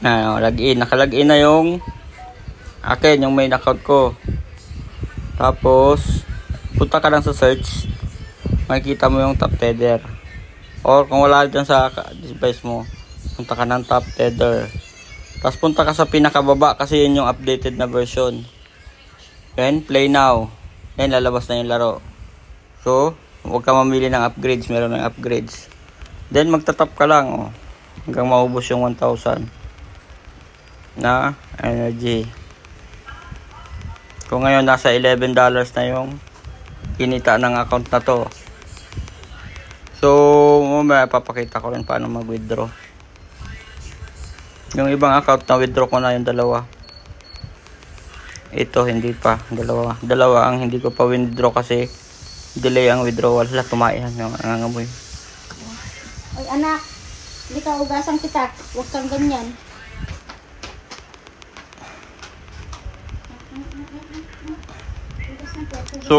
Login. Nakalagin na yung akin, yung main account ko. Tapos, punta ka lang sa search. Makikita mo yung top tether. Or kung wala dyan sa device mo, punta ka ng top tether. Tapos punta ka sa pinakababa kasi yun yung updated na version. Then, play now. Then, lalabas na yung laro. So, huwag ka mamili ng upgrades. Meron ng upgrades. Then, magtatap ka lang. Oh, hanggang maubos yung 1,000 na energy. Kung ngayon, nasa $11 na yung kinita ng account na to. So, mamaya papakita ko rin paano mag-withdraw. Yung ibang account na withdraw ko na yung dalawa. Ito hindi pa. Dalawa ang hindi ko pa withdraw kasi delay ang withdrawal. Wala, tumayan yung nangangamoy. Oy anak, hindi ka ugasan kita. Huwag kang ganyan. So,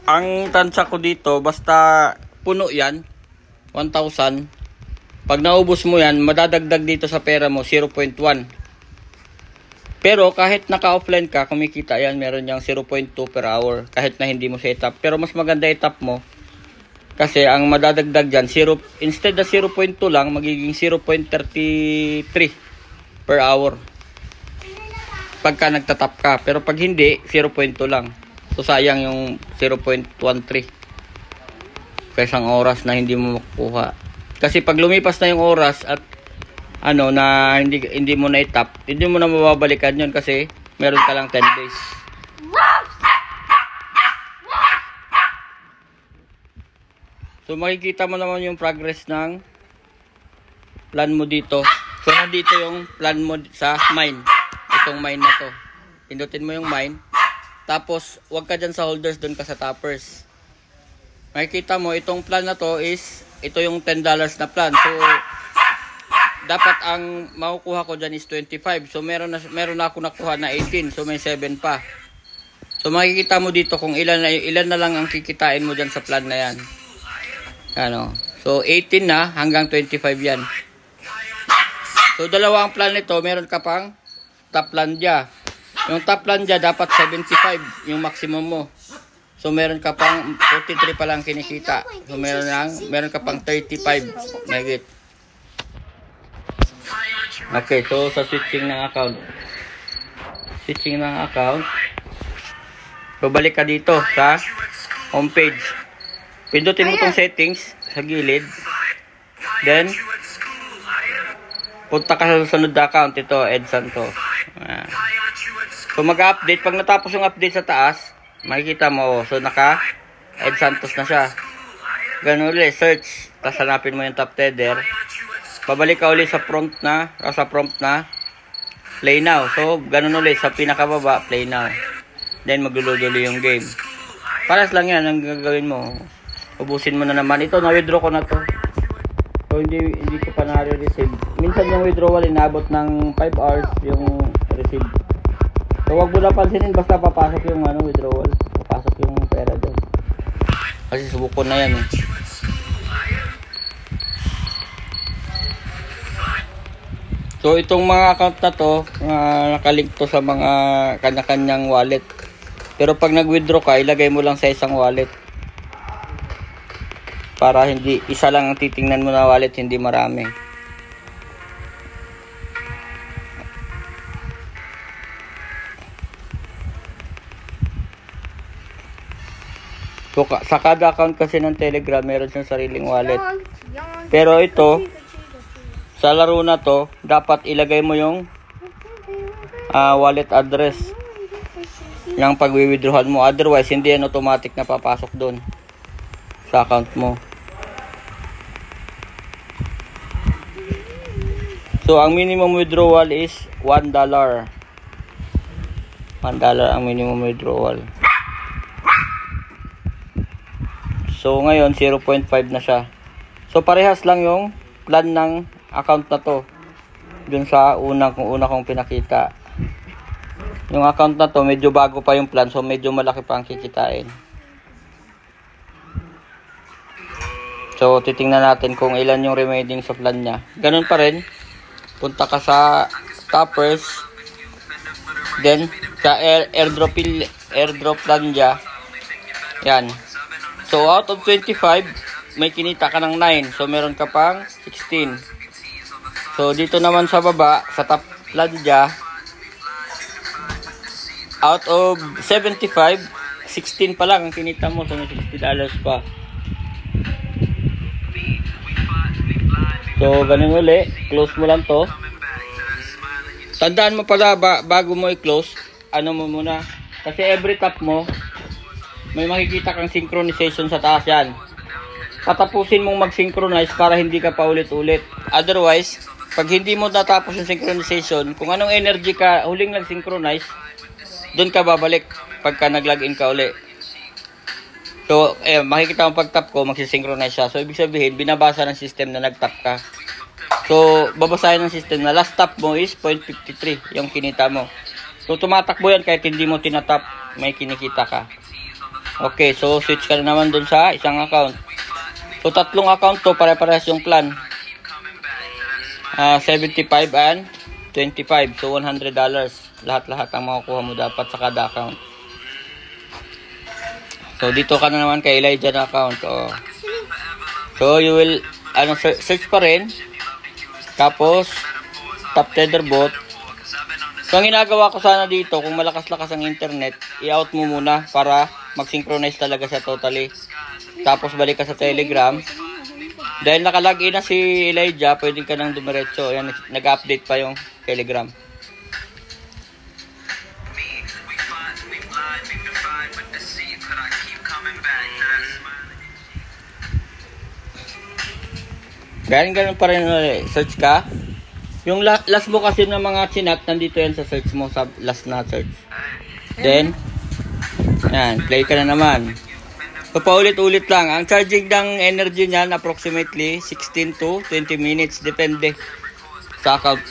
ang tansya ko dito, basta puno yan, 1,000. Pag naubos mo yan, madadagdag dito sa pera mo, 0.1. Pero kahit naka-offline ka, kumikita yan, meron yung 0.2 per hour. Kahit na hindi mo siya itap. Pero mas maganda itap mo. Kasi ang madadagdag dyan, instead na 0.2 lang, magiging 0.33 per hour. Pagka nagtatap ka. Pero pag hindi, 0.2 lang. So sayang yung 0.13 isang oras na hindi mo makukuha. Kasi pag lumipas na yung oras at na hindi mo na itap, hindi mo na mababalikan yun kasi meron ka lang 10 days. So makikita mo naman yung progress ng plan mo dito. So nandito yung plan mo sa mine. Itong mine na to. Pindutin mo yung mine. Tapos, huwag ka dyan sa holders, doon ka sa toppers. Makikita mo, itong plan na to is, ito yung $10 na plan. So, dapat ang makukuha ko dyan is 25. So, meron na ako nakuha na 18. So, may 7 pa. So, makikita mo dito kung ilan na lang ang kikitain mo dyan sa plan na yan. So, 18 na hanggang 25 yan. So, dalawa ang plan nito. Meron ka pang top plan dyan. Yung top plan dyan, dapat 75 yung maximum mo. So, meron ka pang 43 pa lang kinikita. So, meron ka pang 35. Megit. Okay, so sa switching ng account. So, balik ka dito sa homepage. Pindutin mo tong settings sa gilid. Then, punta ka sa susunod na account. Ito, Ed Santos. So mag-update, pag natapos yung update sa taas, makikita mo, so naka-Ed Santos na siya. Ganun ulit, search, tapos hanapin mo yung top tether. Babalik ka ulit sa prompt na play now. So ganun ulit, sa pinakababa, play now. Then maglulod ulit yung game. Paras lang yan ang gagawin mo. Ubusin mo na naman. Ito, na-withdraw ko na to. So hindi ko pa na-receive. Minsan yung withdrawal inabot ng 5 hours yung receive. So wag mo na pansinin, basta papasok yung withdrawal. Papasok yung pera doon. Kasi subok ko na yan eh. So itong mga account na to, nakalink to sa mga kanya-kanyang wallet. Pero pag nag-withdraw ka, ilagay mo lang sa isang wallet. Para hindi isa lang ang titingnan mo na wallet, hindi marami. So, sa kada account kasi ng Telegram, meron siyang sariling wallet. Pero ito, sa laro na to, dapat ilagay mo yung wallet address ng pag-withdrawal mo. Otherwise, hindi yan automatic na papasok doon sa account mo. So, ang minimum withdrawal is $1. $1 ang minimum withdrawal. So, ngayon, 0.5 na siya. So, parehas lang yung plan ng account na to. Dun sa una kong pinakita. Yung account na to, medyo bago pa yung plan. So, medyo malaki pa ang kikitain. So, titingnan natin kung ilan yung remaining sa plan niya. Ganun pa rin. punta ka sa toppers, then sa airdrop lang dyan. Yan. So out of 25, may kinita ka ng 9. So meron ka pang 16. So dito naman sa baba, sa top plan dyan, out of 75, 16 pa lang ang kinita mo. So may $60 pa. So ganun uli, close mo lang to. Tandaan mo pala bago mo i-close, ano mo muna. Kasi every tap mo, may makikita kang synchronization sa taas yan. Patapusin mong mag-synchronize para hindi ka pa ulit-ulit. Otherwise, pag hindi mo natapos yung synchronization, kung anong energy ka huling nag-synchronize, doon ka babalik pagka nag-login ka uli. So, makikita mo pag tap ko, magsisynchronize siya. So, ibig sabihin, binabasa ng system na nag-tap ka. So, babasahin ng system na last tap mo is 0.53, yung kinita mo. So, tumatakbo yan kahit hindi mo tinatap, may kinikita ka. Okay, so switch ka na naman dun sa isang account. So, 3 account to, pare-parehas yung plan. 75 and 25. So, $100. Lahat-lahat ang makukuha mo dapat sa kada account. So, dito ka na naman kay Elijah na account. Oh. So, you will, search pa rin. Tapos, top tether bot. So, ang ginagawa ko sana dito, kung malakas-lakas ang internet, i-out mo muna para mag-synchronize talaga siya totally. Tapos, balik ka sa Telegram. Dahil nakalagin na si Elijah, pwede ka nang dumiretso. Ayan, nag-update pa yung Telegram. Ganun pa rin, search ka. Yung last mo kasi ng mga chinat, nandito yan sa search mo, sa last na search. Then, yan, play ka na naman. So, paulit-ulit lang. Ang charging ng energy niyan, approximately 16 to 20 minutes. Depende sa account.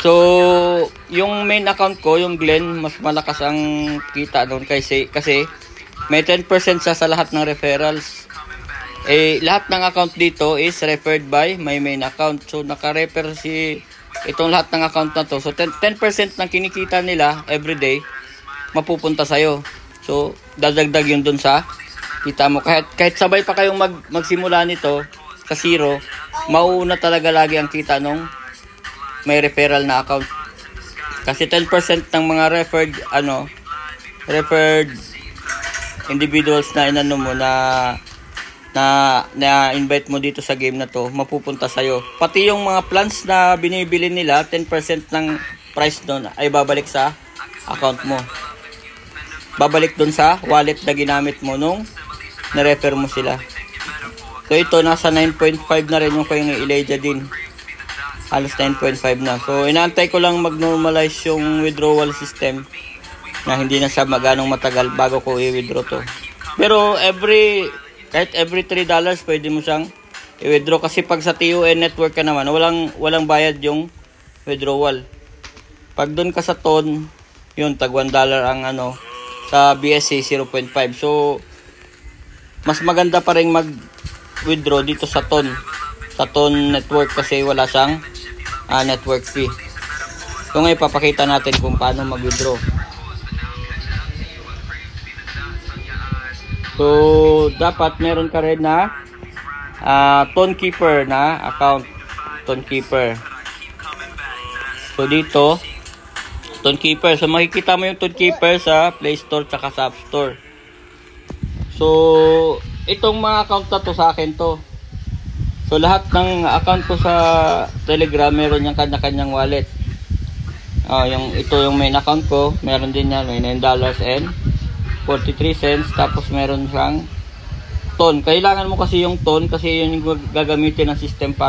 So, yung main account ko, yung Glenn, mas malakas ang kita doon kasi may 10% siya sa lahat ng referrals. Lahat ng account dito is referred by my main account. So, naka-refer itong lahat ng account na to. So, 10% ng kinikita nila everyday, mapupunta sa'yo. So, dadagdag yun dun sa kita mo. Kahit sabay pa kayong magsimula nito sa 0, mauuna talaga lagi ang kita nung may referral na account. Kasi 10% ng mga referred individuals na inano mo na invite mo dito sa game na to, mapupunta sa'yo. Pati yung mga plans na binibili nila, 10% ng price doon ay babalik sa account mo. Babalik doon sa wallet na ginamit mo nung na-refer mo sila. So ito, nasa 9.5 na rin yung kay Elijah din. Halos 9.5 na. So inaantay ko lang mag-normalize yung withdrawal system na hindi na siya maganong matagal bago ko i-withdraw to. Pero kahit every $3 pwede mo siyang i-withdraw kasi pag sa TUN network ka naman, walang bayad yung withdrawal. Pag doon ka sa TON, yun, tag $1 ang sa BSC 0.5. So, mas maganda pa rin mag-withdraw dito sa TON. Sa TON network kasi wala siyang network fee. So, ngayon papakita natin kung paano mag-withdraw. So, dapat meron ka rin na TON Keeper na account. TON Keeper. So, dito, TON Keeper. So, makikita mo yung TON Keeper sa Play Store tsaka sa App Store. So, itong mga account na to sa akin to. So, lahat ng account ko sa Telegram, meron yung kanya-kanyang wallet. Ito yung main account ko. Meron din yan. May $9.43. Tapos, meron siyang TON. Kailangan mo kasi yung TON kasi yun yung gagamitin ng system para